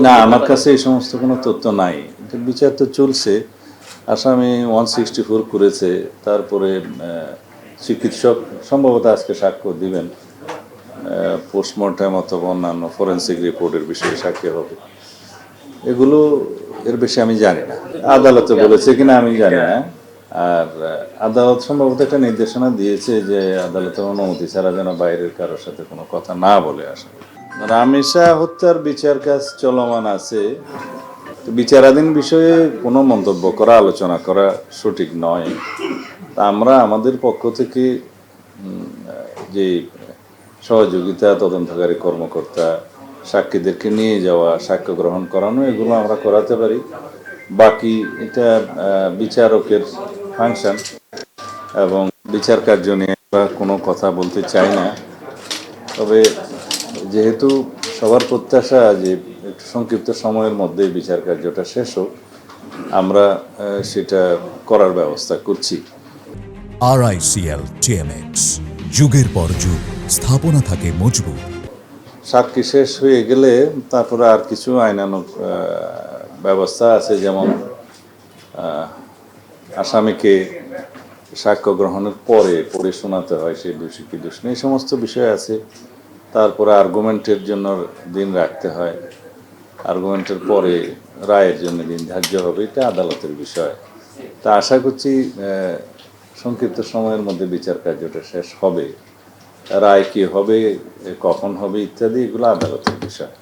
না, আমার কাছে এই সমস্ত কোনো তথ্য নাই। বিচার তো চলছে। আসামি 164 করেছে। তারপরে চিকিৎসক সম্ভবত আজকে সাক্ষ্য দিবেন। পোস্টমর্টেম অথবা অন্যান্য ফরেন্সিক রিপোর্টের বিষয়ে সাক্ষী হবে। এগুলো এর বেশি আমি জানি না। আদালতে বলেছে কিনা আমি জানি না। আর আদালত সম্ভবত একটা নির্দেশনা দিয়েছে যে আদালতের অনুমতি ছাড়া যেন বাইরের কারোর সাথে কোনো কথা না বলে আসে। রামেশা হত্যার বিচার কাজ চলমান আছে। বিচারাধীন বিষয়ে কোনো মন্তব্য করা, আলোচনা করা সঠিক নয়। আমরা আমাদের পক্ষ থেকে যে সহযোগিতা, তদন্তকারী কর্মকর্তা, সাক্ষীদেরকে নিয়ে যাওয়া, সাক্ষ্য গ্রহণ করানো, এগুলো আমরা করাতে পারি। বাকি এটা বিচারকের ফাংশন, এবং বিচার কার্য নিয়ে আমরা কোনো কথা বলতে চাই না। তবে যেহেতু সবার প্রত্যাশা যে একটু সংক্ষিপ্ত সময়ের মধ্যে বিচার কার্যটা শেষ হোক, আমরা সেটা করার ব্যবস্থা করছি। RICL TMX, যুগের পর যুগ স্থাপনা থাকে মজবুত। সাক্ষী শেষ হয়ে গেলে তারপরে আর কিছু আইনানুগ ব্যবস্থা আছে, যেমন আসামিকে সাক্ষ্য গ্রহণের পরে পড়ে শোনাতে হয় সে দোষী কি দোষ নেই, এই সমস্ত বিষয় আছে। তারপরে আর্গুমেন্টের জন্য দিন রাখতে হয়, আর্গুমেন্টের পরে রায়ের জন্য দিন ধার্য হবে, এটা আদালতের বিষয়। তা আশা করছি সংক্ষিপ্ত সময়ের মধ্যে বিচার কার্যটা শেষ হবে। রায় কি হবে, কখন হবে ইত্যাদি, এগুলো আদালতের বিষয়।